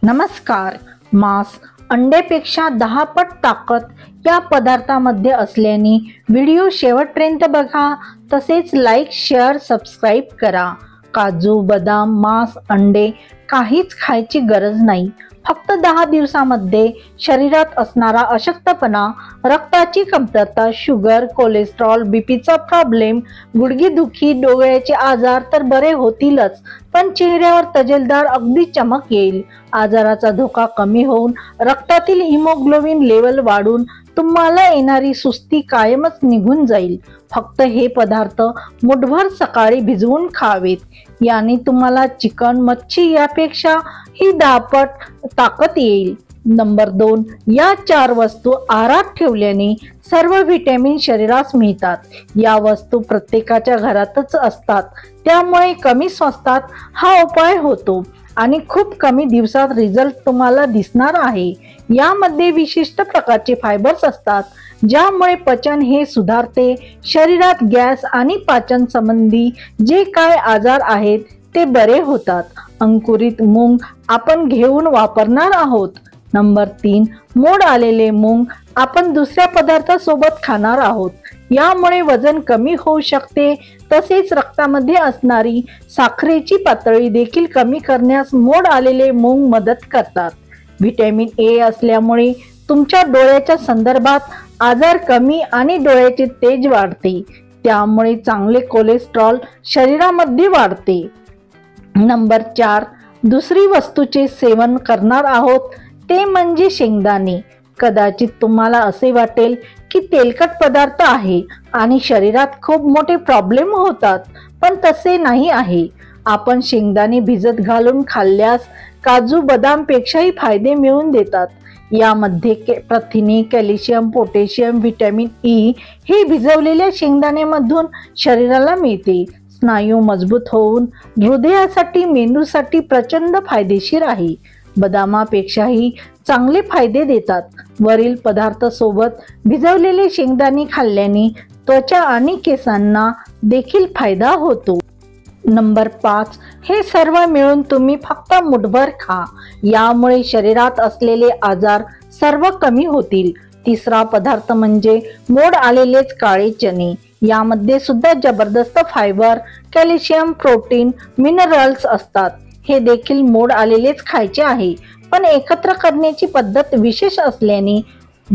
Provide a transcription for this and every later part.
नमस्कार। मांस अंड्यापेक्षा 10 पट ताकद या पदार्थामध्ये असल्याने व्हिडिओ शेवटपर्यंत बघा। तसेच लाईक, शेअर, सबस्क्राईब करा। काजू, बदाम, मांस, अंडे काहीच खायची गरज नाही। फक्त 10 दिवसांमध्ये शरीरात असणारा अशक्तपणा, रक्ताची कमतरता, शुगर, कोलेस्ट्रॉल, बीपीचा प्रॉब्लेम, गुडघेदुखी, डोळ्याचे आजार तर बरे होतीलच, पण चेहऱ्यावर तजेलदार अगदी चमक येईल। आजाराचा धोका कमी होऊन रक्तातील हिमोग्लोबिन लेवल वाढून तुम्हाला येणारी सुस्ती कायमच निघून जाईल। फक्त हे पदार्थ मुठभर सकाळी भिजवून खावेत। याने तुम्हाला चिकन, मच्छी यापेक्षा ही 10 पट ताकद येईल। नंबर 2, या 4 वस्तू आहारात ठेवल्याने सर्व व्हिटॅमिन शरीरास मिळतात। या वस्तू प्रत्येकाच्या घरातच असतात, त्यामुळे कमी स्वस्तात हा उपाय होतो आणि खूप कमी दिवसात रिझल्ट तुम्हाला दिसणार आहे। यामध्ये विशिष्ट प्रकारचे फायबर्स असतात, ज्यामुळे पचन हे सुधारते। शरीरात गॅस आणि पाचन संबंधी जे काय आजार आहेत ते बरे होतात। अंकुरित मूग आपण घेऊन वापरणार आहोत। नंबर 3, मोड आलेले मूग आपण दुसऱ्या पदार्थासोबत खाणार आहोत। यामुळे वजन कमी होऊ शकते। तसेच रक्तामध्ये असणारी साखरेची पातळी देखील कमी करण्यास मोड आलेले मूग मदत करतात। व्हिटॅमिन ए असल्यामुळे तुमच्या डोळ्याच्या संदर्भात आजार कमी आणि डोळ्याचे तेज वाढते। त्यामुळे चांगले कोलेस्ट्रॉल शरीरामध्ये वाढते। नंबर 4, दुसरी वस्तूचे सेवन करणार आहोत ते म्हणजे शेंगदाणे। कदाचित तुम्हाला असे वाटेल की तेलकट पदार्थ आहे आणि शरीरात खूप मोठे प्रॉब्लेम होतात, पण तसे नाही आहे। आपण शेंगदाणे भिजत घालून खाल्ल्यास काजू, बदाम पेक्षाही फायदे मिळवून देतात। यामध्ये प्रथिने, कॅल्शियम, पोटॅशियम, व्हिटॅमिन ई हे भिजवलेल्या शेंगदाण्यामधून शरीराला मिळते। स्नायू मजबूत होऊन हृदयासाठी, मेंदूसाठी प्रचंड फायदेशीर आहे। बदामापेक्षाही चांगले फायदे देतात। वरील पदार्थासोबत भिजवलेले शेंगदाणे खाल्ल्याने त्वचा आणि केसांना देखील फायदा होतो। नंबर 5, हे सर्व मिळून तुम्ही फक्त मुठभर खा। यामुळे शरीरात असलेले आजार सर्व कमी होतील। तिसरा पदार्थ म्हणजे मोड आलेलेच काळे चणे। यामध्ये सुद्धा जबरदस्त फायबर, कॅल्शियम, प्रोटीन, मिनरल्स असतात। हे देखील मोड आलेलेच खायचे आहे, पण एकत्र करण्याची पद्धत विशेष असल्याने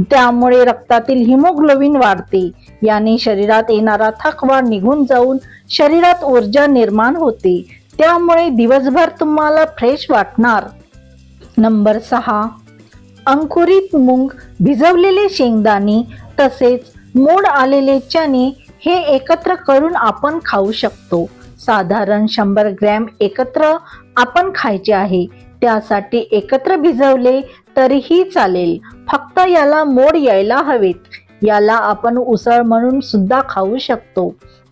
त्यामुळे रक्तातील हिमोग्लोबिन वाढते। याने शरीरात येणारा थकवा निघून जाऊन शरीरात ऊर्जा निर्माण होते। त्यामुळे दिवसभर तुम्हाला फ्रेश वाटणार। नंबर 6, अंकुरित मूग, भिजवलेले शेंगदाणे तसेच मोड आलेले चणे हे एकत्र करून आपण खाऊ शकतो। साधारण 100 ग्रॅम एकत्र आपण खायचे आहे। त्यासाठी एकत्र भिजवले तरीही चालेल, फक्त याला मोड यायला हवेत। याला आपण उसळ म्हणून सुद्धा खाऊ शकतो।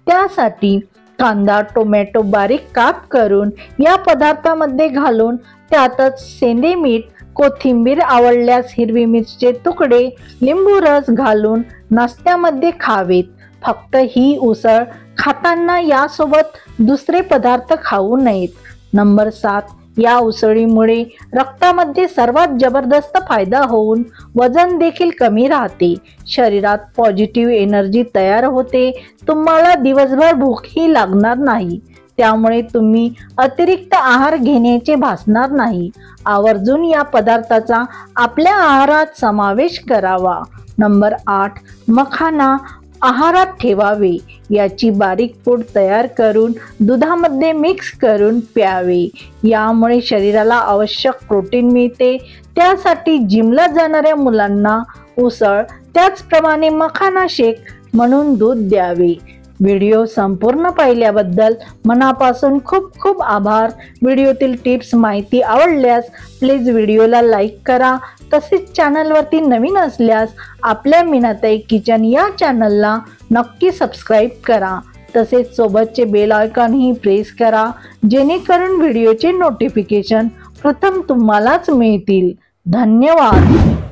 त्यासाठी कांदा, टोमॅटो बारीक काप करून या पदार्थामध्ये घालून त्यातच सेंधे मीठ, कोथिंबीर, आवडल्यास हिरवी मिरचीचे तुकडे, लिंबू रस घालून नाश्त्यामध्ये खावेत। फक्त ही उसळ खाताना यासोबत दुसरे पदार्थ खाऊ नयेत। नंबर 7, या उसळीमुळे रक्तामध्ये सर्वात जबरदस्त फायदा होऊन वजन देखील कमी राहते। शरीरात पॉझिटिव्ह एनर्जी तयार होते। तुम्हाला दिवसभर भूकही लागणार नाही, त्यामुळे तुम्ही अतिरिक्त आहार घेण्याचे भासणार नाही। आवर्जून या पदार्थाचा आपल्या आहारात समावेश करावा। नंबर 8, मखाना आहारात ठेवावे। याची बारीक पूड तयार करून दुधामध्ये मिक्स करून प्यावे। यामुळे शरीराला आवश्यक प्रोटीन मिळते। त्यासाठी जिमला जाणाऱ्या मुलांना उसळ, त्याचप्रमाणे मखाना शेक म्हणून दूध द्यावे। व्हिडिओ संपूर्ण पाहिल्याबद्दल मनापासून खूप खूप आभार। व्हिडिओतील टिप्स, माहिती आवडल्यास प्लीज व्हिडिओला लाईक करा। तसेच चॅनलवरती नवीन असल्यास आपल्या मीनाताई किचन या चॅनलला नक्की सबस्क्राईब करा। तसेच सोबतचे बेल आयकॉनही प्रेस करा, जेणेकरून व्हिडिओचे नोटिफिकेशन प्रथम तुम्हालाच मिळतील। धन्यवाद।